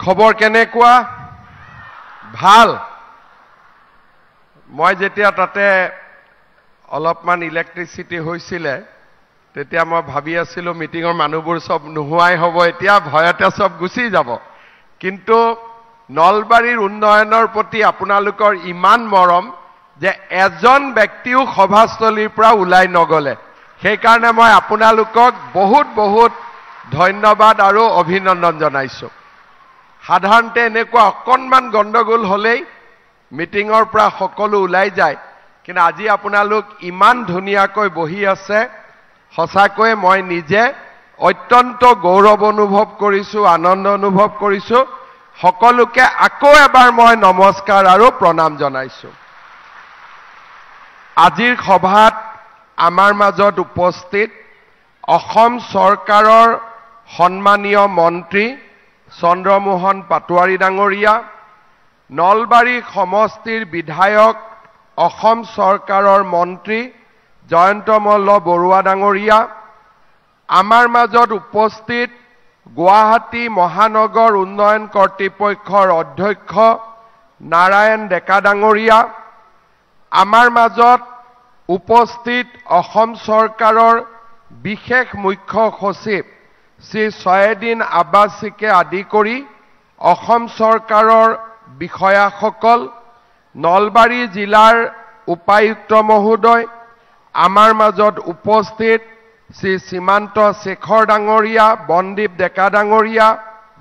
খবৰ কেনেকুৱা ভাল মই যেতিয়া তাতে অলপমান ইলেক্ট্ৰিসিটি হৈছিলে তেতিয়া মই ভাবি আছিলো মিটিংৰ মানুহবোৰ সব নোহোৱাই হ'ব এতিয়া ভয়তে সব গুছি যাব কিন্তু নলবাৰীৰ উন্নয়নৰ প্ৰতি আপোনালোকৰ ইমান মৰম যে এজন ব্যক্তিও সভাস্থলীৰ পৰা ওলাই নগলে সেই কাৰণে মই আপোনালোকক বহুত বহুত ধন্যবাদ আৰু অভিনন্দন জনাইছো সাধাৰণতে এনেকুৱা অকণমান গণ্ডগোল হলেই মিটিংৰ পৰা সকলো ওলাই যায় কিন্তু আজি আপোনালোক ইমান ধুনীয়াকৈ বহি আছে সঁচাকৈ মই নিজে অত্যন্ত গৌৰৱ অনুভৱ কৰিছো আনন্দ অনুভৱ কৰিছো সকলোকে আকৌ এবাৰ মই নমস্কাৰ আৰু প্ৰণাম জনাইছো আজিৰ সভাত আমাৰ মাজত উপস্থিত অসম চৰকাৰৰ সন্মানীয় মন্ত্ৰী চন্দ্ৰমোহন পাটোৱাৰী ডাঙৰীয়া নলবাৰী সমষ্টিৰ বিধায়ক অসম চৰকাৰৰ মন্ত্ৰী জয়ন্ত মল্ল বৰুৱা ডাঙৰীয়া আমাৰ মাজত উপস্থিত গুৱাহাটী মহানগৰ উন্নয়ন কৰ্তৃপক্ষৰ অধ্যক্ষ নাৰায়ণ ডেকা ডাঙৰীয়া আমাৰ মাজত উপস্থিত অসম চৰকাৰৰ বিশেষ মুখ্য সচিব শ্ৰী ছয়েদিন আব্বাসীকে আদি কৰি অসম চৰকাৰৰ বিষয়াসকল নলবাৰী জিলাৰ উপায়ুক্ত মহোদয় আমাৰ মাজত উপস্থিত শ্ৰী সীমান্ত শেখৰ ডাঙৰীয়া বনদীপ ডেকা ডাঙৰীয়া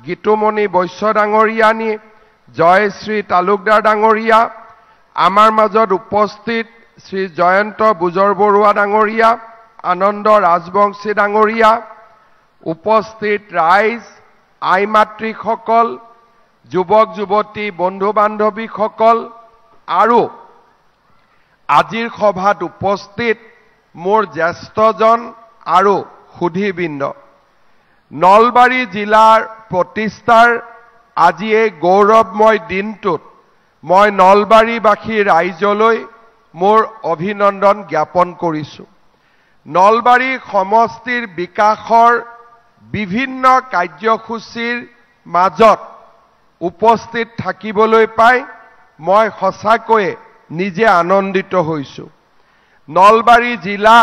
গীতুমণি বৈশ্য ডাঙৰীয়ানী জয়শ্ৰী তালুকদাৰ ডাঙৰীয়া আমাৰ মাজত উপস্থিত শ্ৰী জয়ন্ত বুজৰ বৰুৱা ডাঙৰীয়া আনন্দ ৰাজবংশী ডাঙৰীয়া উপস্থিত ৰাইজ আই মাতৃসকল যুৱক যুৱতী বন্ধু বান্ধৱীসকল আৰু আজিৰ সভাত উপস্থিত মোৰ জ্যেষ্ঠজন আৰু সুধীবৃন্দ নলবাৰী জিলাৰ প্ৰতিষ্ঠাৰ আজি এই গৌৰৱময় দিনটোত মই নলবাৰীবাসী ৰাইজলৈ মোৰ অভিনন্দন জ্ঞাপন কৰিছো নলবাৰী সমষ্টিৰ বিকাশৰ বিভিন্ন কাৰ্যসূচীৰ মাজত উপস্থিত থাকিবলৈ পাই মই সঁচাকৈ নিজে আনন্দিত হৈছো নলবাৰী জিলা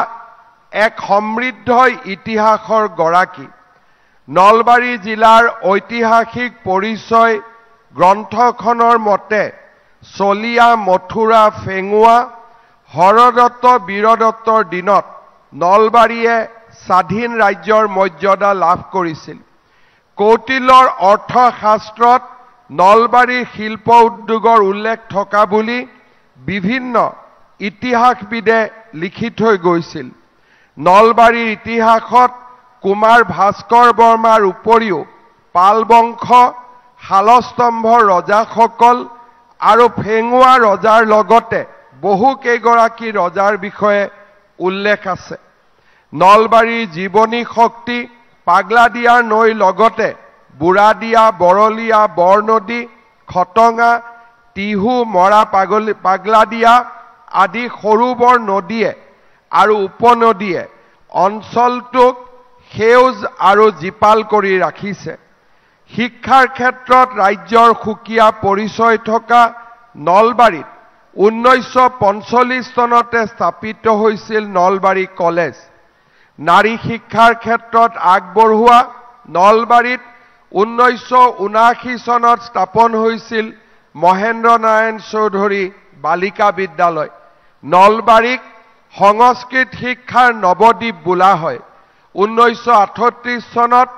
এক সমৃদ্ধ ইতিহাসৰ গৰাকী নলবাৰী জিলাৰ ঐতিহাসিক পৰিচয় গ্ৰন্থখনৰ মতে চলিয়া মথুৰা ফেঙুৱা হৰদত্ত বীৰদত্তৰ দিনত নলবাৰীয়ে স্বাধীন ৰাজ্যৰ মৰ্যাদা লাভ কৰিছিল কৌটিলৰ অৰ্থশাস্ত্ৰত নলবাৰীৰ শিল্প উদ্যোগৰ উল্লেখ থকা বুলি বিভিন্ন ইতিহাসবিদে লিখি থৈ গৈছিল নলবাৰীৰ ইতিহাসত কুমাৰ ভাস্কৰ বৰ্মাৰ উপৰিও পাল বংশ শালস্তম্ভৰ ৰজাসকল আৰু ফেঙুৱা ৰজাৰ লগতে বহু কেইগৰাকী ৰজাৰ বিষয়ে উল্লেখ আছে নলবাৰীৰ জীৱনী শক্তি পাগলাদিয়াৰ নৈৰ লগতে বুঢ়াদিয়া বৰলীয়া বৰনদী খটঙা টিহু মৰা পাগলাদিয়া আদি সৰু বৰ নদীয়ে আৰু উপনদীয়ে অঞ্চলটোক সেউজ আৰু জীপাল কৰি ৰাখিছে শিক্ষাৰ ক্ষেত্ৰত ৰাজ্যৰ সুকীয়া পৰিচয় থকা নলবাৰীত 1945 চনতে স্থাপিত হৈছিল নলবাৰী কলেজ নাৰী শিক্ষাৰ ক্ষেত্ৰত আগবঢ়োৱা নলবাৰীত 1979 চনত স্থাপন হৈছিল মহেন্দ্ৰ নাৰায়ণ চৌধুৰী বালিকা বিদ্যালয় নলবাৰীক সংস্কৃত শিক্ষাৰ নৱদ্বীপ বোলা হয় 1938 চনত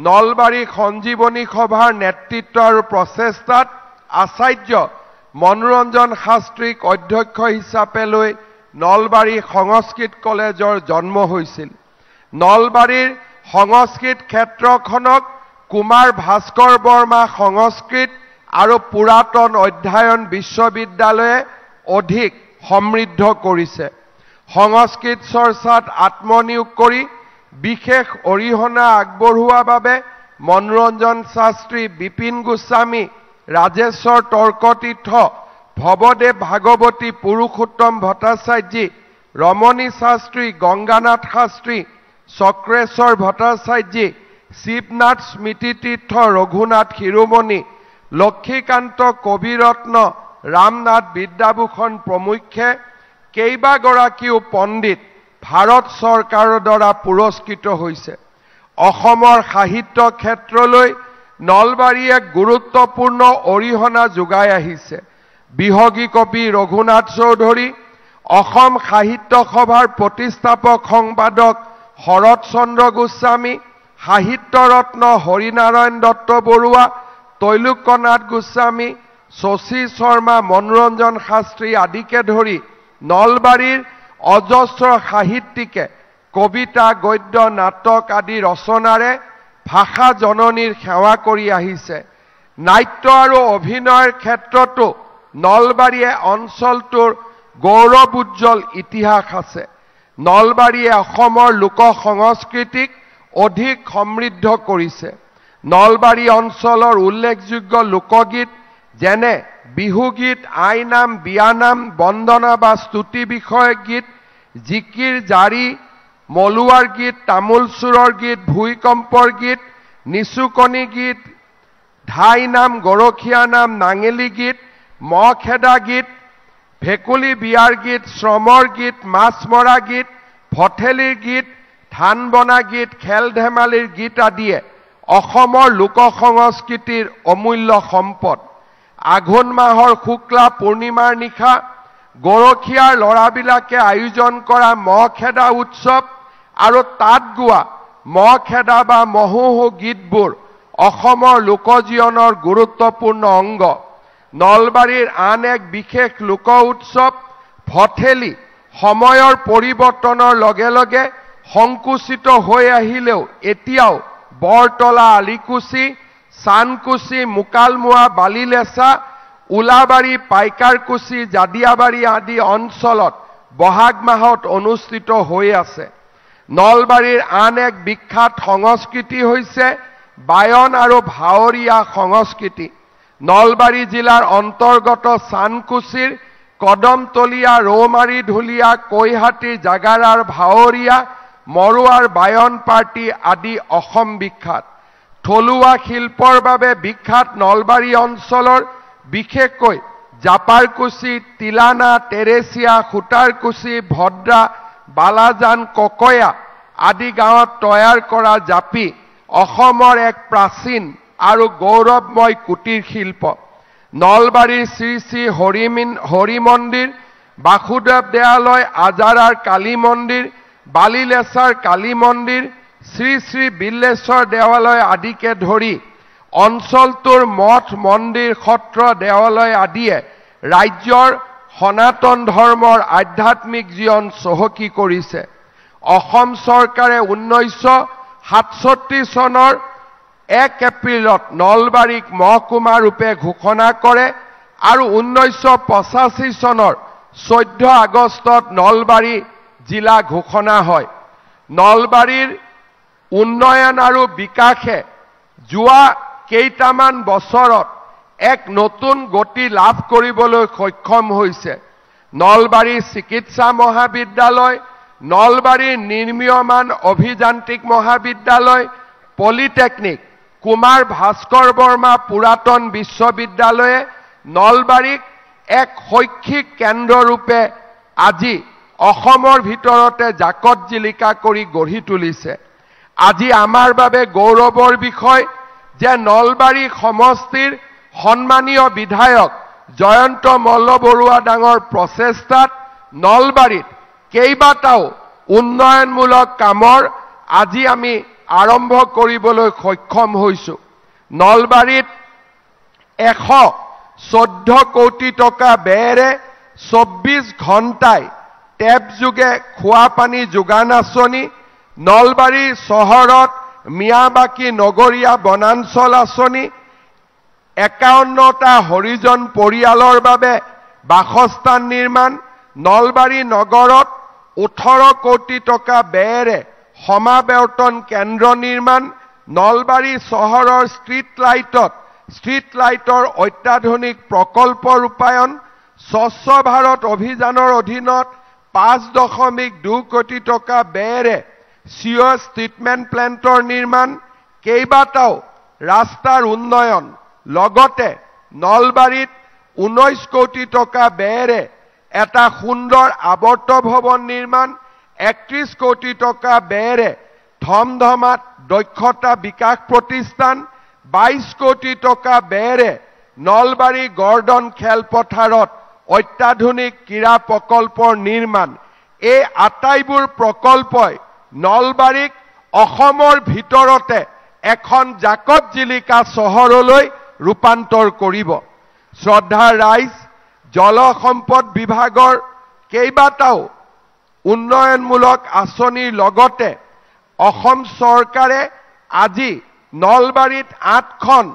নলবাৰী সঞ্জীৱনী সভাৰ নেতৃত্ব আৰু প্ৰচেষ্টাত আচাৰ্য মনোৰঞ্জন শাস্ত্ৰীক অধ্যক্ষ হিচাপে লৈ নলবাৰী সংস্কৃত কলেজৰ জন্ম হৈছিল নলবাৰীৰ সংস্কৃত ক্ষেত্ৰখনক কুমাৰ ভাস্কৰ বৰ্মা সংস্কৃত আৰু পুৰাতন অধ্যয়ন বিশ্ববিদ্যালয়ে অধিক সমৃদ্ধ কৰিছে সংস্কৃত চৰ্চাত আত্মনিয়োগ কৰি বিশেষ অৰিহণা আগবঢ়োৱা বাবে মনোৰঞ্জন শাস্ত্ৰী বিপিন গোস্বামী ৰাজেশ্বৰ তৰ্কতীৰ্থ ভৱদেৱ ভাগৱতী পুৰুষোত্তম ভট্টাচাৰ্যী ৰমণী শাস্ত্ৰী গংগানাথ শাস্ত্ৰী চক্ৰেশ্বৰ ভট্টাচাৰ্যী শিৱনাথ স্মৃতিতীৰ্থ ৰঘুনাথ শিৰোমণি লক্ষীকান্ত কবিৰত্ন ৰামনাথ বিদ্যাভূষণ প্ৰমুখ্যে কেইবাগৰাকীও পণ্ডিত ভাৰত চৰকাৰৰ দ্বাৰা পুৰস্কৃত হৈছে। অসমৰ সাহিত্য ক্ষেত্ৰলৈ নলবাৰীয়ে গুৰুত্বপূৰ্ণ অৰিহণা যোগাই আহিছে। বিহগী কবি ৰঘুনাথ চৌধুৰী, অসম সাহিত্য সভাৰ প্ৰতিষ্ঠাপক সম্পাদক শৰৎ চন্দ্ৰ গোস্বামী, সাহিত্যৰত্ন হৰিনাৰায়ণ দত্ত বৰুৱা, তৈলোক্যনাথ গোস্বামী, শশী শৰ্মা, মনোৰঞ্জন শাস্ত্ৰী আদিকে ধৰি নলবাৰীৰ অজস্ৰ সাহিত্যিকে কবিতা, গদ্য, নাটক আদি ৰচনাৰে ভাষা জননীৰ সেৱা কৰি আহিছে। নাট্য আৰু অভিনয়ৰ ক্ষেত্ৰতো নলবাৰীয়ে অঞ্চলটোৰ গৌৰৱোজ্জ্বল ইতিহাস আছে। নলবাৰীয়ে অসমৰ লোক সংস্কৃতিক অধিক সমৃদ্ধ কৰিছে। নলবাৰী অঞ্চলৰ উল্লেখযোগ্য লোকগীত যেনে বিহুগীত, আইনাম, বিয়ানাম, বন্দনা বা স্তুতি বিষয়ক গীত, জিকিৰ জাৰি, মলুৱাৰ গীত, তামোল চুৰৰ গীত, ভূঁইকম্পৰ গীত, নিচুকনি গীত, ধাই নাম, গৰখীয়া নাম, নাঙেলী গীত, মহ খেদা গীত, ভেকুলী বিয়াৰ গীত, শ্ৰমৰ গীত, মাছ মৰা গীত, ভঠেলিৰ গীত, ধান বনা গীত, খেল ধেমালিৰ গীত আদিয়ে অসমৰ লোক সংস্কৃতিৰ অমূল্য সম্পদ। আঘোণ মাহৰ শুক্লা পূৰ্ণিমাৰ নিশা গৰখীয়াৰ ল'ৰাবিলাকে আয়োজন কৰা মহ খেদা উৎসৱ আৰু তাত গোৱা মহ খেদা বা মহোহো গীতবোৰ অসমৰ লোকজীৱনৰ গুৰুত্বপূৰ্ণ অংগ। নলবাৰীৰ আন এক বিশেষ লোক উৎসৱ ভঠেলি সময়ৰ পৰিৱৰ্তনৰ লগে লগে সংকুচিত হৈ আহিলেও এতিয়াও বৰতলা, আলিকুচি, চানকুচি, মুকালমুৱা, বালিলেচা, উলাবাৰী, পাইকাৰকুচি, জাদিয়াবাৰী আদি অঞ্চলত বহাগ মাহত অনুষ্ঠিত হৈ আছে। নলবাৰীৰ আন এক বিখ্যাত সংস্কৃতি হৈছে বায়ন আৰু ভাৱৰীয়া সংস্কৃতি। নলবাৰী জিলাৰ অন্তৰ্গত চানকুচিৰ কদমতলীয়া, ৰৌমাৰী, ঢুলীয়া, কৈহাটীৰ জাগাৰাৰ ভাৱৰীয়া, মৰুৱাৰ বায়ন পাৰ্টি আদি অসম বিখ্যাত। থলুৱা শিল্পৰ বাবে বিখ্যাত নলবাৰী অঞ্চলৰ বিশেষকৈ জাপাৰকুচি, তিলানা, তেৰেচিয়া, সুতাৰকুচি, ভদ্ৰা, বালাজান, ককয়া আদি গাঁৱত তৈয়াৰ কৰা জাপি অসমৰ এক প্ৰাচীন আৰু গৌৰৱময় কুটিৰ শিল্প। নলবাৰীৰ শ্ৰী শ্ৰী হৰি মন্দিৰ, বাসুদেৱ দেৱালয়, আজাৰাৰ কালী মন্দিৰ, বালিলেচাৰ কালী মন্দিৰ, শ্ৰী শ্ৰী বিল্লেশ্বৰ দেৱালয় আদিকে ধৰি অঞ্চলটোৰ মঠ মন্দিৰ, সত্ৰ, দেৱালয় আদিয়ে ৰাজ্যৰ সনাতন ধৰ্মৰ আধ্যাত্মিক জীৱন চহকী কৰিছে। অসম চৰকাৰে 1967 চনৰ 1 এপ্ৰিলত নলবাৰীক মহকুমা ৰূপে ঘোষণা কৰে আৰু 1985 চনৰ 14 আগষ্টত নলবাৰী জিলা ঘোষণা হয়। নলবাৰীৰ উন্নয়ন আৰু বিকাশে যোৱা কেইটামান বছৰত এক নতুন গতি লাভ কৰিবলৈ সক্ষম হৈছে। নলবাৰী চিকিৎসা মহাবিদ্যালয়, নলবাৰীৰ নিৰ্মীয়মান অভিযান্ত্ৰিক মহাবিদ্যালয়, পলিটেকনিক, কুমাৰ ভাস্কৰ বৰ্মা পুৰাতন বিশ্ববিদ্যালয়ে নলবাৰীক এক শৈক্ষিক কেন্দ্ৰৰূপে আজি অসমৰ ভিতৰতে জাকত জিলিকা কৰি গঢ়ি তুলিছে। আজি আমাৰ বাবে গৌৰৱৰ বিষয় যে নলবাৰী সমষ্টিৰ সন্মানীয় বিধায়ক জয়ন্ত মল্ল বৰুৱা ডাঙৰ প্ৰচেষ্টাত নলবাৰীত কেইবাটাও উন্নয়নমূলক কামৰ আজি আমি আৰম্ভ কৰিবলৈ সক্ষম হৈছোঁ। নলবাৰীত 114 কোটি টকা ব্যয়েৰে 24 ঘণ্টাই টেপ যোগে খোৱা পানী যোগান আঁচনি, নলবাৰী চহৰত মিয়াবাকী নগৰীয়া বনাঞ্চল আঁচনি, 51টা হৰিজন পৰিয়ালৰ বাবে বাসস্থান নিৰ্মাণ, নলবাৰী নগৰত 18 কোটি টকা ব্যয়েৰে সমাৱৰ্তন কেন্দ্ৰ নিৰ্মাণ, নলবাৰী চহৰৰ ষ্ট্ৰীট লাইটৰ অত্যাধুনিক প্ৰকল্প ৰূপায়ণ, স্বচ্ছ ভাৰত অভিযানৰ অধীনত 5.2 কোটি টকা ব্যয়েৰে চিৱেজ ট্ৰিটমেণ্ট প্লেণ্টৰ নিৰ্মাণ, কেইবাটাও ৰাস্তাৰ উন্নয়ন, লগতে নলবাৰীত 19 কোটি টকা ব্যয়েৰে এটা সুন্দৰ আৱৰ্ত ভৱন নিৰ্মাণ, 31 কোটি টকা ব্যয়েৰে ধমধমাত দক্ষতা বিকাশ প্ৰতিষ্ঠান, 22 কোটি টকা ব্যয়েৰে নলবাৰী গৰ্ডন খেলপথাৰত অত্যাধুনিক ক্ৰীড়া প্ৰকল্পৰ নিৰ্মাণ। এই আটাইবোৰ প্ৰকল্পই নলবাৰীক অসমৰ ভিতৰতে এখন জাকত জিলিকা চহৰলৈ ৰূপান্তৰ কৰিব। শ্ৰদ্ধাৰ ৰাইজ, জল সম্পদ বিভাগৰ কেইবাটাও উন্নয়নমূলক আঁচনিৰ লগতে অসম চৰকাৰে আজি নলবাৰীত 8খন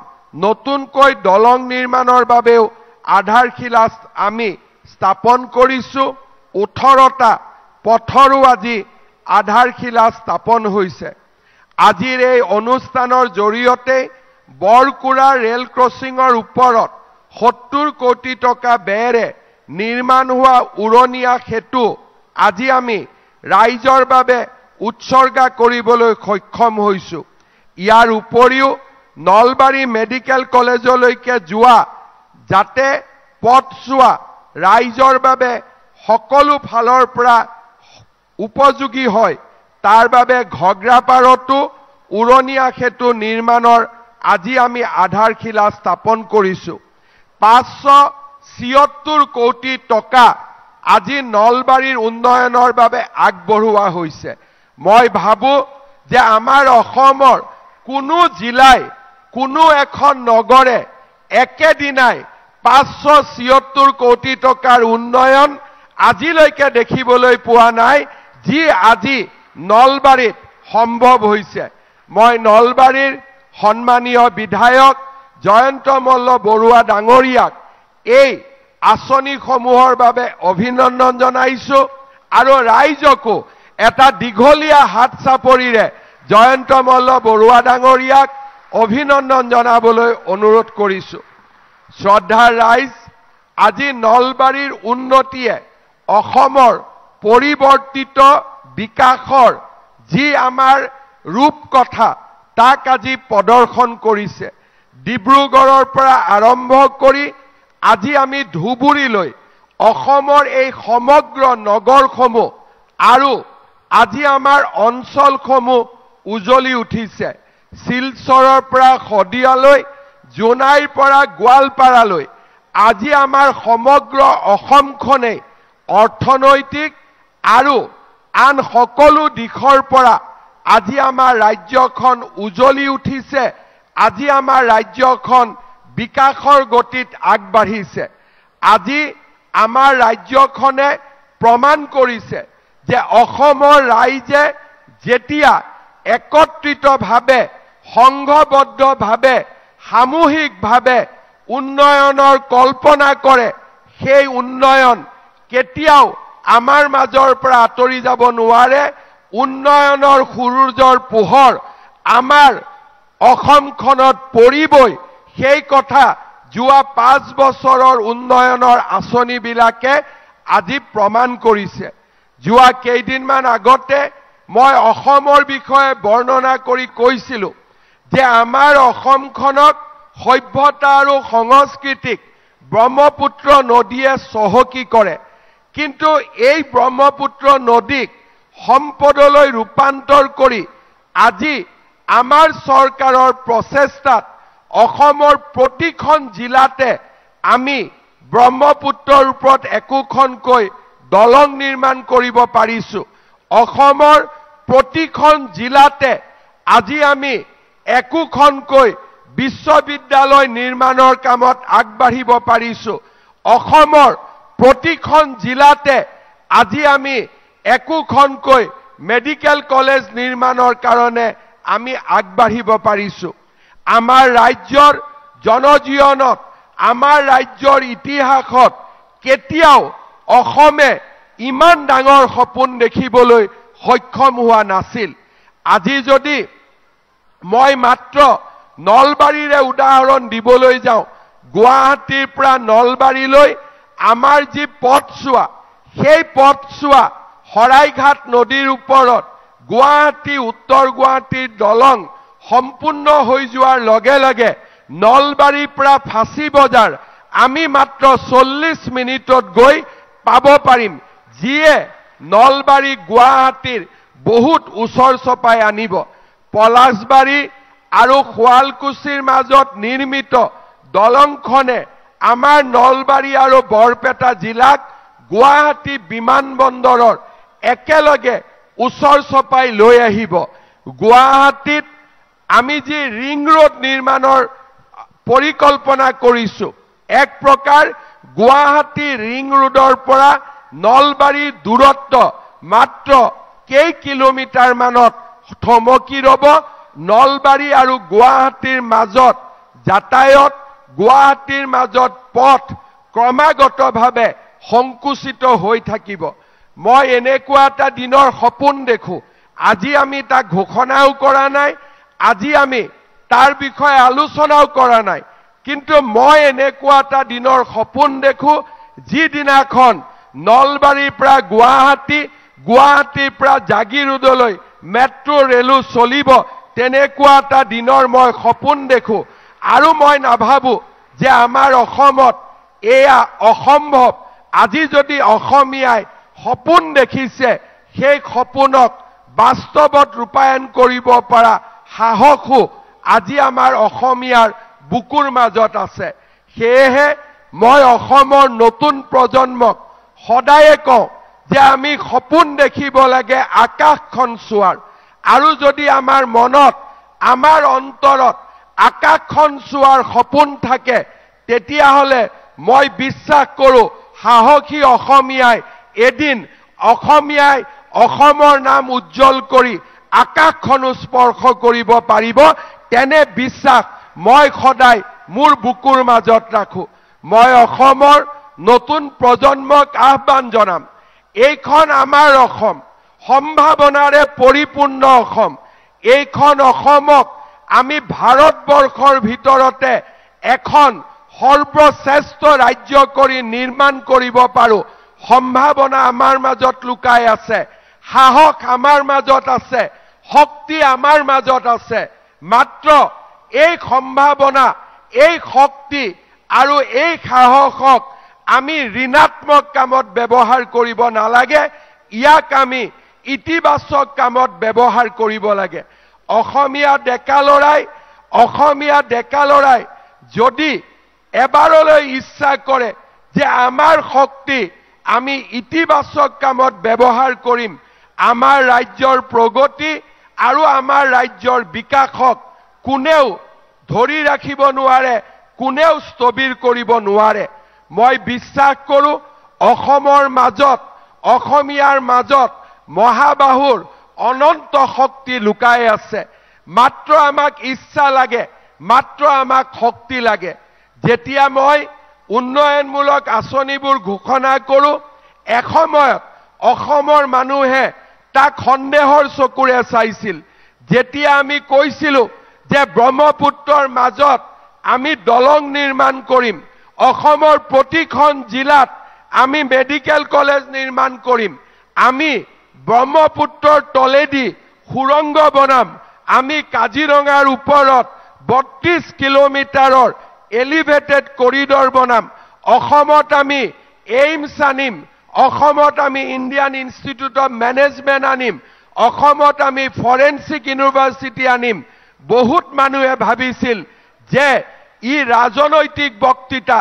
নতুনকৈ দলং নিৰ্মাণৰ বাবেও আধাৰশিলা আমি স্থাপন কৰিছোঁ। 18টা পথৰো আজি আধাৰশিলা স্থাপন হৈছে। আজিৰ এই অনুষ্ঠানৰ জৰিয়তে বৰকুৰা ৰেল ক্ৰছিঙৰ ওপৰত 70 কোটি টকা ব্যয়েৰে নিৰ্মাণ হোৱা উৰণীয়া সেতু আজি আমি ৰাইজৰ বাবে উৎসৰ্গা কৰিবলৈ সক্ষম হৈছোঁ। ইয়াৰ উপৰিও নলবাৰী মেডিকেল কলেজলৈকে যোৱা যাতে পথছোৱা ৰাইজৰ বাবে সকলো ফালৰ পৰা উপযোগী হয়, তাৰ বাবে ঘগ্ৰাপাৰতো উৰণীয়া সেতু নিৰ্মাণৰ আজি আমি আধাৰশিলা স্থাপন কৰিছোঁ। 576 কোটি টকা আজি নলবাৰীৰ উন্নয়নৰ বাবে আগবঢ়োৱা হৈছে। মই ভাবো যে আমাৰ অসমৰ কোনো জিলাই, কোনো এখন নগৰে একেদিনাই 576 কোটি টকাৰ উন্নয়ন আজিলৈকে দেখিবলৈ পোৱা নাই, যি আজি নলবাৰীত সম্ভৱ হৈছে। মই নলবাৰীৰ সন্মানীয় বিধায়ক জয়ন্ত মল্ল বৰুৱা ডাঙৰীয়াক এই আঁচনিসমূহৰ বাবে অভিনন্দন জনাইছোঁ আৰু ৰাইজকো এটা দীঘলীয়া হাত চাপৰিৰে জয়ন্ত মল্ল বৰুৱা ডাঙৰীয়াক অভিনন্দন জনাবলৈ অনুৰোধ কৰিছোঁ। শ্ৰদ্ধাৰ ৰাইজ, আজি নলবাৰীৰ উন্নতিয়ে অসমৰ পৰিৱৰ্তিত বিকাশৰ যি আমাৰ ৰূপকথা তাক আজি প্ৰদৰ্শন কৰিছে। ডিব্ৰুগড়ৰ পৰা আৰম্ভ কৰি আজি আমি ধুবুৰীলৈ অসমৰ এই সমগ্ৰ নগৰসমূহ আৰু আজি আমাৰ অঞ্চলসমূহ উজলি উঠিছে। শিলচৰৰ পৰা শদিয়ালৈ, জোনাইৰ পৰা গোৱালপাৰালৈ আজি আমাৰ সমগ্ৰ অসমখনেই অৰ্থনৈতিক আৰু আন সকলো দিশৰ পৰা আজি আমাৰ ৰাজ্যখন উজলি উঠিছে। আজি আমাৰ ৰাজ্যখন বিকাশৰ গতিত আগবাঢ়িছে। আজি আমাৰ ৰাজ্যখনে প্ৰমাণ কৰিছে যে অসমৰ ৰাইজে যেতিয়া একত্ৰিতভাৱে, সংঘবদ্ধভাৱে, সামূহিকভাৱে উন্নয়নৰ কল্পনা কৰে, সেই উন্নয়ন কেতিয়াও আমাৰ মাজৰ পৰা আঁতৰি যাব নোৱাৰে। উন্নয়নৰ সূৰুযৰ পোহৰ আমাৰ অসমখনত পৰিবই, সেই কথা যোৱা 5 বছৰৰ উন্নয়নৰ আঁচনিবিলাকে আজি প্ৰমাণ কৰিছে। যোৱা কেইদিনমান আগতে মই অসমৰ বিষয়ে বৰ্ণনা কৰি কৈছিলোঁ যে আমাৰ অসমখনক সভ্যতা আৰু সংস্কৃতিক ব্ৰহ্মপুত্ৰ নদীয়ে চহকী কৰে, কিন্তু এই ব্ৰহ্মপুত্ৰ নদীক সম্পদলৈ ৰূপান্তৰ কৰি আজি আমাৰ চৰকাৰৰ প্ৰচেষ্টাত অসমৰ প্ৰতিখন জিলাতে আমি ব্ৰহ্মপুত্ৰৰ ওপৰত একোখনকৈ দলং নিৰ্মাণ কৰিব পাৰিছোঁ। অসমৰ প্ৰতিখন জিলাতে আজি আমি একোখনকৈ বিশ্ববিদ্যালয় নিৰ্মাণৰ কামত আগবাঢ়িব পাৰিছোঁ। অসমৰ প্ৰতিখন জিলাতে আজি আমি একোখনকৈ মেডিকেল কলেজ নিৰ্মাণৰ কাৰণে আমি আগবাঢ়িব পাৰিছোঁ। আমাৰ ৰাজ্যৰ জনজীৱনত, আমাৰ ৰাজ্যৰ ইতিহাসত কেতিয়াও অসমে ইমান ডাঙৰ সপোন দেখিবলৈ সক্ষম হোৱা নাছিল। আজি যদি মই মাত্ৰ নলবাৰীৰে উদাহৰণ দিবলৈ যাওঁ, গুৱাহাটীৰ পৰা নলবাৰীলৈ আমাৰ যি পথছোৱা, সেই পথছোৱা শৰাইঘাট নদীৰ ওপৰত গুৱাহাটী, উত্তৰ গুৱাহাটীৰ দলং সম্পূৰ্ণ হৈ যোৱাৰ লগে লগে নলবাৰীৰ পৰা ফাঁচী বজাৰ আমি মাত্ৰ 40 মিনিটত গৈ পাব পাৰিম, যিয়ে নলবাৰী গুৱাহাটীৰ বহুত ওচৰ চপাই আনিব। পলাশবাৰী আৰু শুৱালকুছিৰ মাজত নিৰ্মিত দলংখনে আমাৰ নলবাৰী আৰু বৰপেটা জিলাক গুৱাহাটী বিমানবন্দৰৰ একেলগে ওচৰ চপাই লৈ আহিব। গুৱাহাটীত আমি যি ৰিং ৰোড নিৰ্মাণৰ পৰিকল্পনা কৰিছো, এক প্ৰকাৰ গুৱাহাটী ৰিং ৰোডৰ পৰা নলবাৰীৰ দূৰত্ব মাত্ৰ কেই কিলোমিটাৰ মানত থমকি ৰব। নলবাৰী আৰু গুৱাহাটীৰ মাজত যাতায়াত, গুৱাহাটীৰ মাজত পথ ক্ৰমাগতভাৱে সংকুচিত হৈ থাকিব। মই এনেকুৱা এটা দিনৰ সপোন দেখো। আজি আমি তাক ঘোষণাও কৰা নাই, আজি আমি তাৰ বিষয়ে আলোচনাও কৰা নাই, কিন্তু মই এনেকুৱা এটা দিনৰ সপোন দেখো যিদিনাখন নলবাৰীৰ পৰা গুৱাহাটী, গুৱাহাটীৰ পৰা জাগিৰোডলৈ মেট্ৰো ৰেলো চলিব, তেনেকুৱা এটা দিনৰ মই সপোন দেখো। আৰু মই নাভাবো যে আমাৰ অসমত এয়া অসম্ভৱ। আজি যদি অসমীয়াই সপোন দেখিছে, সেই সপোনক বাস্তৱত ৰূপায়ণ কৰিব পৰা সাহসো আজি আমাৰ অসমীয়াৰ বুকুৰ মাজত আছে। সেয়েহে মই অসমৰ নতুন প্ৰজন্মক সদায়ে কওঁ যে আমি সপোন দেখিব লাগে আকাশখন চোৱাৰ। আৰু যদি আমাৰ মনত, আমাৰ অন্তৰত আকাশখন চোৱাৰ সপোন থাকে, তেতিয়াহ'লে মই বিশ্বাস কৰোঁ সাহসী অসমীয়াই এদিন অসমৰ নাম উজ্জ্বল কৰি আকাশখনো স্পৰ্শ কৰিব পাৰিব। তেনে বিশ্বাস মই সদায় মোৰ বুকুৰ মাজত ৰাখোঁ। মই অসমৰ নতুন প্ৰজন্মক আহ্বান জনাম, এইখন আমাৰ অসম, সম্ভাৱনাৰে পৰিপূৰ্ণ অসম। এইখন অসমক আমি ভাৰতবৰ্ষৰ ভিতৰতে এখন সৰ্বশ্ৰেষ্ঠ ৰাজ্য কৰি নিৰ্মাণ কৰিব পাৰোঁ। সম্ভাৱনা আমাৰ মাজত লুকাই আছে, সাহস আমাৰ মাজত আছে, শক্তি আমাৰ মাজত আছে। মাত্ৰ এই সম্ভাৱনা, এই শক্তি আৰু এই সাহসক আমি ঋণাত্মক কামত ব্যৱহাৰ কৰিব নালাগে, ইয়াক আমি ইতিবাচক কামত ব্যৱহাৰ কৰিব লাগে। অসমীয়া ডেকা ল'ৰাই যদি এবাৰলৈ ইচ্ছা কৰে যে আমাৰ শক্তি আমি ইতিবাচক কামত ব্যৱহাৰ কৰিম, আমাৰ ৰাজ্যৰ প্ৰগতি আৰু আমাৰ ৰাজ্যৰ বিকাশক কোনেও ধৰি ৰাখিব নোৱাৰে, কোনেও স্থবিৰ কৰিব নোৱাৰে। মই বিশ্বাস কৰোঁ অসমৰ মাজত, অসমীয়াৰ মাজত মহাবাহুৰ অনন্ত শক্তি লুকাই আছে। মাত্ৰ আমাক ইচ্ছা লাগে, মাত্ৰ আমাক শক্তি লাগে। যেতিয়া মই উন্নয়নমূলক আঁচনিবোৰ ঘোষণা কৰোঁ, এসময়ত অসমৰ মানুহে তাক সন্দেহৰ চকুৰে চাইছিল। যেতিয়া আমি কৈছিলোঁ যে ব্ৰহ্মপুত্ৰৰ মাজত আমি দলং নিৰ্মাণ কৰিম, অসমৰ প্ৰতিখন জিলাত আমি মেডিকেল কলেজ নিৰ্মাণ কৰিম, আমি ব্ৰহ্মপুত্ৰৰ তলেদি সুৰংগ বনাম, আমি কাজিৰঙাৰ ওপৰত 32 কিলোমিটাৰৰ এলিভেটেড কৰিডৰ বনাম, অসমত আমি এইমছ আনিম, অসমত আমি ইণ্ডিয়ান ইনষ্টিটিউট অফ মেনেজমেণ্ট আনিম, অসমত আমি ফৰেনচিক ইউনিভাৰ্চিটি আনিম। বহুত মানুহে ভাবিছিল যে ই ৰাজনৈতিক বক্তৃতা,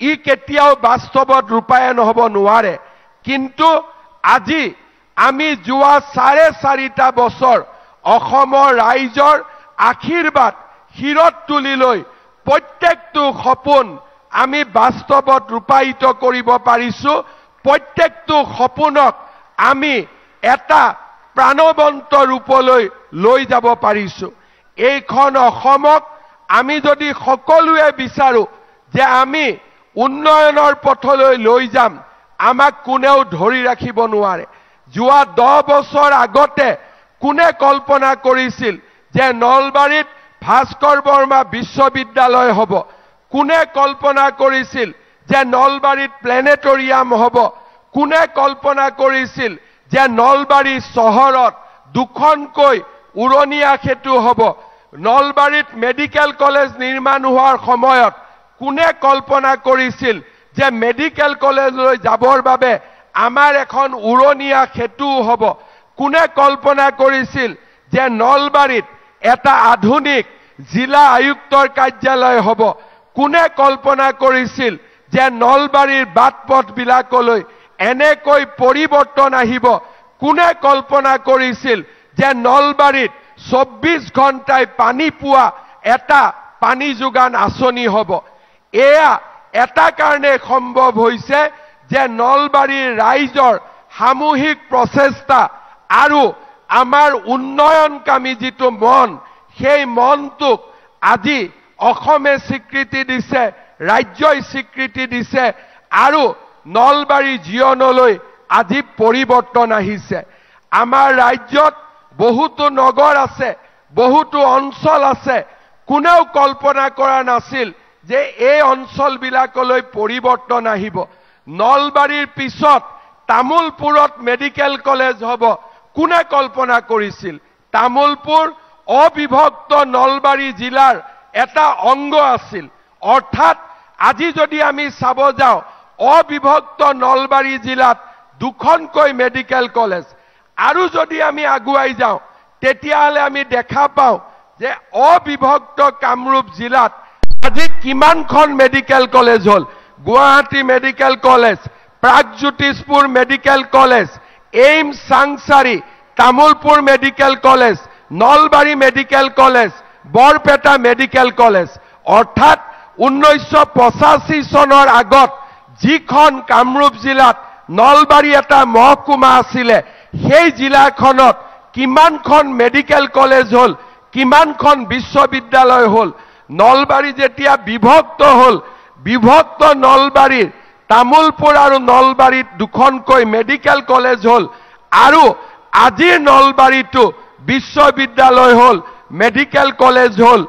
ই কেতিয়াও বাস্তৱত ৰূপায়ণ হ'ব নোৱাৰে। কিন্তু আজি আমি যোৱা 4.5 বছৰ অসমৰ ৰাইজৰ আশীৰ্বাদ শিৰত তুলি লৈ প্ৰত্যেকটো সপোন আমি বাস্তৱত ৰূপায়িত কৰিব পাৰিছোঁ। প্ৰত্যেকটো সপোনক আমি এটা প্ৰাণৱন্ত ৰূপলৈ লৈ যাব পাৰিছোঁ। এইখন অসমক আমি যদি সকলোৱে বিচাৰোঁ যে আমি উন্নয়নৰ পথলৈ লৈ যাম, আমাক কোনেও ধৰি ৰাখিব নোৱাৰে। যোৱা 10 বছৰ আগতে কোনে কল্পনা কৰিছিল যে নলবাৰীত ভাস্কৰ বৰ্মা বিশ্ববিদ্যালয় হ'ব? কোনে কল্পনা কৰিছিল যে নলবাৰীত প্লেনেটৰিয়াম হ'ব? কোনে কল্পনা কৰিছিল যে নলবাৰী চহৰত 2খনকৈ উৰণীয়া সেতু হ'ব? নলবাৰীত মেডিকেল কলেজ নিৰ্মাণ হোৱাৰ সময়ত কোনে কল্পনা কৰিছিল যে মেডিকেল কলেজলৈ যাবৰ বাবে আমাৰ এখন উৰণীয়া সেতু হ'ব? কোনে কল্পনা কৰিছিল যে নলবাৰীত এটা আধুনিক জিলা আয়ুক্তৰ কাৰ্যালয় হ'ব? কোনে কল্পনা কৰিছিল যে নলবাৰীৰ বাট-পথবিলাকলৈ এনেকৈ পৰিৱৰ্তন আহিব? কোনে কল্পনা কৰিছিল যে নলবাৰীত 24 ঘণ্টাই পানী পোৱা এটা পানী যোগান আঁচনি হ'ব? এয়া এটা কাৰণে সম্ভৱ হৈছে যে নলবাৰীৰ ৰাইজৰ সামূহিক প্ৰচেষ্টা আৰু আমাৰ উন্নয়নকামী যিটো মন, সেই মনটোক আজি অসমে স্বীকৃতি দিছে, ৰাজ্যই স্বীকৃতি দিছে আৰু নলবাৰী জীৱনলৈ আজি পৰিৱৰ্তন আহিছে। আমাৰ ৰাজ্যত বহুতো নগৰ আছে, বহুতো অঞ্চল আছে। কোনেও কল্পনা কৰা নাছিল যে এই অঞ্চলবিলাকলৈ পৰিৱৰ্তন আহিব। নলবাৰীৰ পিছত তামুলপুৰত মেডিকেল কলেজ হ'ব, কোনে কল্পনা কৰিছিল? তামুলপুৰ অবিভক্ত নলবাৰী জিলাৰ এটা অংগ আছিল। অৰ্থাৎ আজি যদি আমি চাব যাওঁ, অবিভক্ত নলবাৰী জিলাত দুখনকৈ মেডিকেল কলেজ। আৰু যদি আমি আগুৱাই যাওঁ তেতিয়াহ'লে আমি দেখা পাওঁ যে অবিভক্ত কামৰূপ জিলাত আজি কিমানখন মেডিকেল কলেজ হ'ল? Guwahati medical college, Pragjyotishpur medical college, AIIMS Changsari, Tamulpur medical college, Nalbari medical college, Barpeta medical college. অৰ্থাৎ 1985 চনৰ আগত যিখন কামৰূপ জিলাত নলবাৰী এটা মহকুমা আছিলে, সেই জিলাখনত কিমানখন মেডিকেল কলেজ হ'ল, কিমানখন বিশ্ববিদ্যালয় হ'ল? নলবাৰী যেতিয়া বিভক্ত হ'ল, বিভক্ত নলবাৰীৰ তামুলপুৰ আৰু নলবাৰীত দুখনকৈ মেডিকেল কলেজ হ'ল আৰু আজিৰ নলবাৰীটো বিশ্ববিদ্যালয় হ'ল, মেডিকেল কলেজ হ'ল।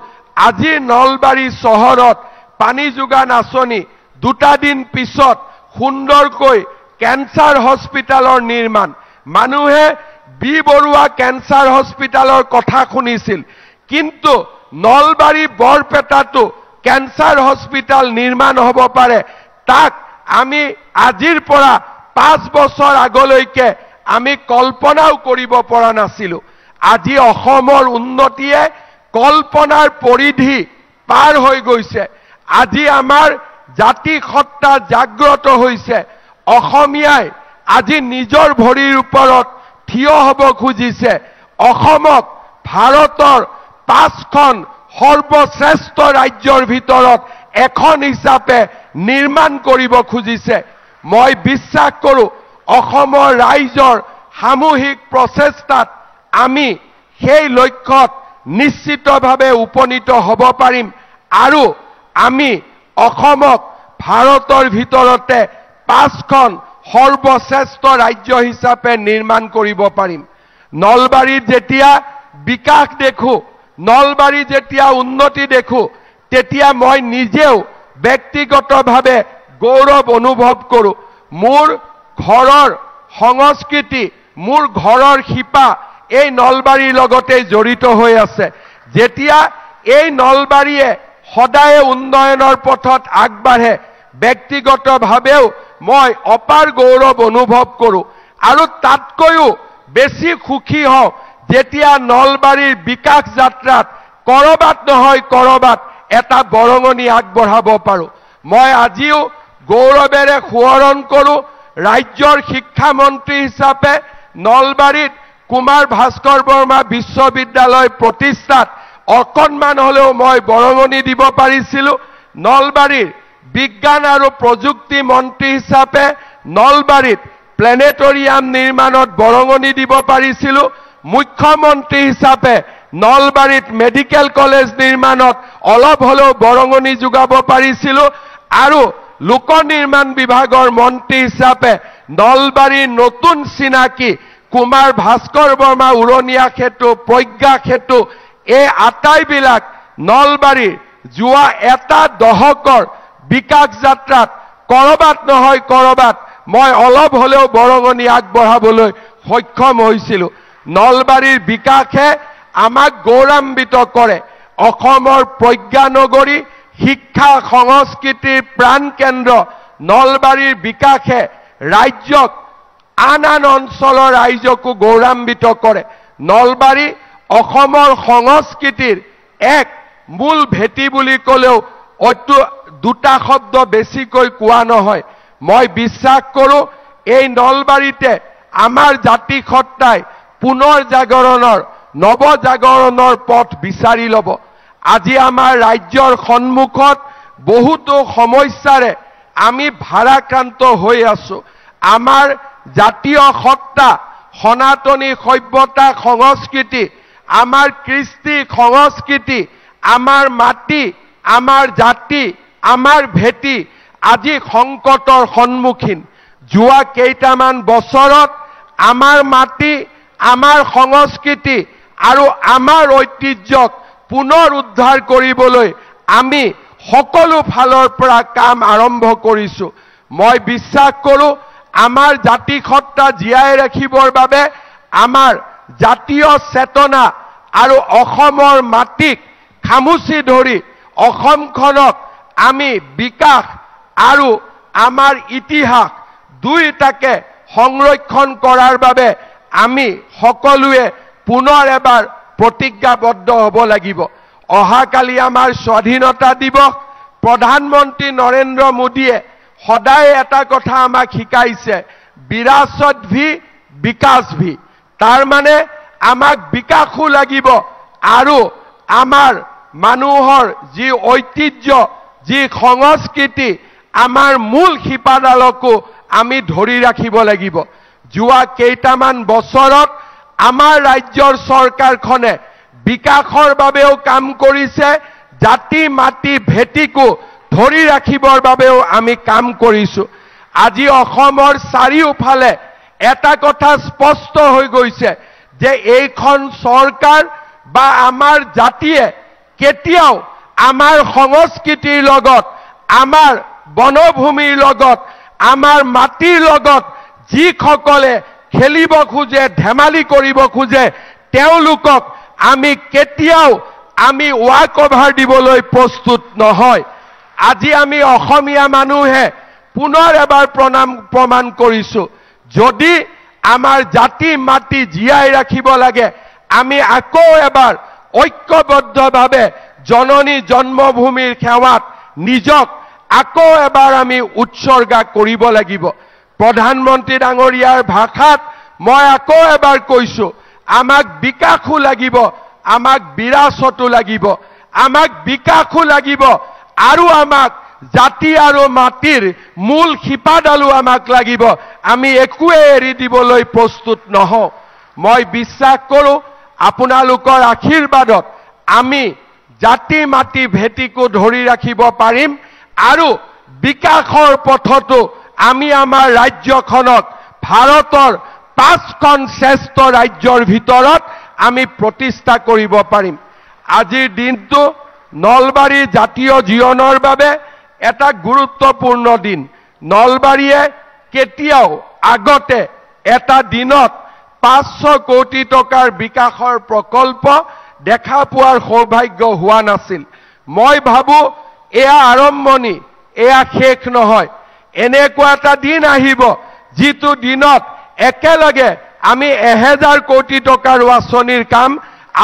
আজিৰ নলবাৰী চহৰত পানী যোগান আঁচনি, দুটা দিন পিছত সুন্দৰকৈ কেঞ্চাৰ হস্পিটালৰ নিৰ্মাণ। মানুহে বি বৰুৱা কেঞ্চাৰ হস্পিটালৰ কথা শুনিছিল, কিন্তু নলবাৰী বৰপেটাটো কেঞ্চাৰ হস্পিটাল নিৰ্মাণ হ'ব পাৰে, তাক আমি আজিৰ পৰা 5 বছৰ আগলৈকে আমি কল্পনাও কৰিব পৰা নাছিলোঁ। আজি অসমৰ উন্নতিয়ে কল্পনাৰ পৰিধি পাৰ হৈ গৈছে। আজি আমাৰ জাতি সত্তা জাগ্ৰত হৈছে। অসমীয়াই আজি নিজৰ ভৰিৰ ওপৰত থিয় হ'ব খুজিছে। অসমক ভাৰতৰ 5খন সৰ্বশ্ৰেষ্ঠ ৰাজ্যৰ ভিতৰত এখন হিচাপে নিৰ্মাণ কৰিব খুজিছে। মই বিশ্বাস কৰোঁ অসমৰ ৰাইজৰ সামূহিক প্ৰচেষ্টাত আমি সেই লক্ষ্যত নিশ্চিতভাৱে উপনীত হ'ব পাৰিম আৰু আমি অসমক ভাৰতৰ ভিতৰতে 5খন সৰ্বশ্ৰেষ্ঠ ৰাজ্য হিচাপে নিৰ্মাণ কৰিব পাৰিম। নলবাৰীত যেতিয়া বিকাশ দেখো, নলবাৰী যেতিয়া উন্নতি দেখো, তেতিয়া মই নিজেও ব্যক্তিগতভাৱে গৌৰৱ অনুভৱ কৰোঁ। মোৰ ঘৰৰ সংস্কৃতি, মোৰ ঘৰৰ শিপা এই নলবাৰীৰ লগতে জড়িত হৈ আছে। যেতিয়া এই নলবাৰীয়ে সদায় উন্নয়নৰ পথত আগবাঢ়ে, ব্যক্তিগতভাৱেও মই অপাৰ গৌৰৱ অনুভৱ কৰোঁ আৰু তাতকৈও বেছি সুখী হওঁ যেতিয়া নলবাৰীৰ বিকাশ যাত্ৰাত কৰবাত নহয় কৰবাত এটা বৰঙণি আগবঢ়াব পাৰোঁ। মই আজিও গৌৰৱেৰে সোঁৱৰণ কৰোঁ ৰাজ্যৰ শিক্ষামন্ত্ৰী হিচাপে নলবাৰীত কুমাৰ ভাস্কৰ বৰ্মা বিশ্ববিদ্যালয় প্ৰতিষ্ঠাত অকণমান হ'লেও মই বৰঙণি দিব পাৰিছিলোঁ। নলবাৰীৰ বিজ্ঞান আৰু প্ৰযুক্তি মন্ত্ৰী হিচাপে নলবাৰীত প্লেনেটৰিয়াম নিৰ্মাণত বৰঙণি দিব পাৰিছিলোঁ। মুখ্যমন্ত্ৰী হিচাপে নলবাৰীত মেডিকেল কলেজ নিৰ্মাণত অলপ হ'লেও বৰঙণি যোগাব পাৰিছিলোঁ আৰু লোক নিৰ্মাণ বিভাগৰ মন্ত্ৰী হিচাপে নলবাৰীৰ নতুন চিনাকি কুমাৰ ভাস্কৰ বৰ্মা উৰণীয়া সেতু, প্ৰজ্ঞা সেতু, এই আটাইবিলাক নলবাৰীৰ যোৱা এটা দশকৰ বিকাশ যাত্ৰাত কৰবাত নহয় কৰবাত মই অলপ হ'লেও বৰঙণি আগবঢ়াবলৈ সক্ষম হৈছিলোঁ। নলবাৰীৰ বিকাশে আমাক গৌৰৱান্বিত কৰে। অসমৰ প্ৰজ্ঞানগৰী শিক্ষা সংস্কৃতিৰ প্ৰাণকেন্দ্ৰ নলবাৰীৰ বিকাশে ৰাজ্যক আন আন অঞ্চলৰ ৰাইজকো গৌৰৱান্বিত কৰে। নলবাৰী অসমৰ সংস্কৃতিৰ এক মূল ভেটি বুলি ক'লেও দুটা শব্দ বেছিকৈ কোৱা নহয়। মই বিশ্বাস কৰোঁ এই নলবাৰীতে আমাৰ জাতি সত্তাই পুনৰ জাগৰণৰ নৱজাগৰণৰ পথ বিচাৰি ল'ব। আজি আমাৰ ৰাজ্যৰ সন্মুখত বহুতো সমস্যাৰে আমি ভাৰাক্ৰান্ত হৈ আছো। আমাৰ জাতীয় সত্তা সনাতনী সভ্যতা সংস্কৃতি, আমাৰ কৃষ্টি সংস্কৃতি, আমাৰ মাটি, আমাৰ জাতি, আমাৰ ভেটি আজি সংকটৰ সন্মুখীন। যোৱা কেইটামান বছৰত আমাৰ মাটি, আমাৰ সংস্কৃতি আৰু আমাৰ ঐতিহ্যক পুনৰ উদ্ধাৰ কৰিবলৈ আমি সকলো ফালৰ পৰা কাম আৰম্ভ কৰিছো। মই বিশ্বাস কৰোঁ আমাৰ জাতি সত্তা জীয়াই ৰাখিবৰ বাবে আমাৰ জাতীয় চেতনা আৰু অসমৰ মাটিক খামুচি ধৰি অসমখনক আমি বিকাশ আৰু আমাৰ ইতিহাস দুয়োটাকে সংৰক্ষণ কৰাৰ বাবে আমি সকলোৱে পুনৰ এবাৰ প্ৰতিজ্ঞাবদ্ধ হ'ব লাগিব। অহাকালি আমাৰ স্বাধীনতা দিৱস। প্ৰধানমন্ত্ৰী নৰেন্দ্ৰ মোদীয়ে সদায় এটা কথা আমাক শিকাইছে, বিৰাসত ভি বিকাশ ভি। তাৰ মানে আমাক বিকাশো লাগিব আৰু আমাৰ মানুহৰ যি ঐতিহ্য, যি সংস্কৃতি, আমাৰ মূল শিপাডালকো আমি ধৰি ৰাখিব লাগিব। যোৱা কেইটামান বছৰত আমাৰ ৰাজ্যৰ চৰকাৰখনে বিকাশৰ বাবেও কাম কৰিছে, জাতি মাটি ভেটিকো ধৰি ৰাখিবৰ বাবেও আমি কাম কৰিছো। আজি অসমৰ চাৰিওফালে এটা কথা স্পষ্ট হৈ গৈছে যে এইখন চৰকাৰ বা আমাৰ জাতিয়ে কেতিয়াও আমাৰ সংস্কৃতিৰ লগত, আমাৰ বনভূমিৰ লগত, আমাৰ মাটিৰ লগত যিসকলে খেলিব খোজে, ধেমালি কৰিব খোজে, তেওঁলোকক আমি কেতিয়াও আমি ৱাক অভাৰ দিবলৈ প্ৰস্তুত নহয়। আজি আমি অসমীয়া মানুহে পুনৰ এবাৰ প্ৰমাণ কৰিছো, যদি আমাৰ জাতি মাটি জীয়াই ৰাখিব লাগে আমি আকৌ এবাৰ ঐক্যবদ্ধভাৱে জননী জন্মভূমিৰ সেৱাত নিজক আকৌ এবাৰ আমি উৎসৰ্গা কৰিব লাগিব। প্ৰধানমন্ত্ৰী ডাঙৰীয়াৰ ভাষাত মই আকৌ এবাৰ কৈছো, আমাক বিকাশো লাগিব, আমাক বিৰাসতো লাগিব, আমাক বিকাশো লাগিব আৰু আমাক জাতি আৰু মাটিৰ মূল শিপাডালো আমাক লাগিব। আমি একোৱে এৰি দিবলৈ প্ৰস্তুত নহওঁ। মই বিশ্বাস কৰোঁ আপোনালোকৰ আশীৰ্বাদত আমি জাতি মাটি ভেটিকো ধৰি ৰাখিব পাৰিম আৰু বিকাশৰ পথতো আমি আমাৰ ৰাজ্যখনক ভাৰতৰ 5খন শ্ৰেষ্ঠ ৰাজ্যৰ ভিতৰত আমি প্ৰতিষ্ঠা কৰিব পাৰিম। আজিৰ দিনটো নলবাৰী জাতীয় জীৱনৰ বাবে এটা গুৰুত্বপূৰ্ণ দিন। নলবাৰীয়ে কেতিয়াও আগতে এটা দিনত 500 কোটি টকাৰ বিকাশৰ প্ৰকল্প দেখা পোৱাৰ সৌভাগ্য হোৱা নাছিল। মই ভাবোঁ এয়া আৰম্ভণি, এয়া শেষ নহয়। এনেকুৱা এটা দিন আহিব যিটো দিনত একেলগে আমি 1000 কোটি টকাৰ আঁচনিৰ কাম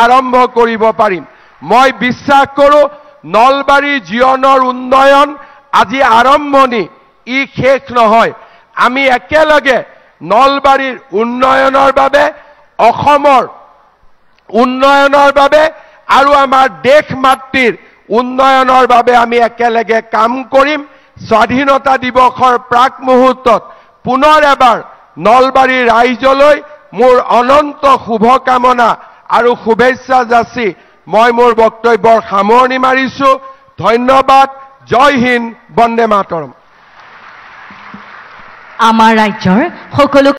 আৰম্ভ কৰিব পাৰিম। মই বিশ্বাস কৰোঁ নলবাৰীৰ জীৱনৰ উন্নয়ন আজি আৰম্ভণি, ই শেষ নহয়। আমি একেলগে নলবাৰীৰ উন্নয়নৰ বাবে, অসমৰ উন্নয়নৰ বাবে আৰু আমাৰ দেশ মাতৃৰ উন্নয়নৰ বাবে আমি একেলগে কাম কৰিম। স্বাধীনতা দিৱসৰ প্ৰাক মুহূৰ্তত পুনৰ এবাৰ নলবাৰীৰ ৰাইজলৈ মোৰ অনন্ত শুভকামনা আৰু শুভেচ্ছা যাচি মই মোৰ বক্তব্যৰ সামৰণি মাৰিছো। ধন্যবাদ। জয় হিন্দ, বন্দে মাতৰম। আমাৰ ৰাজ্যৰ সকলো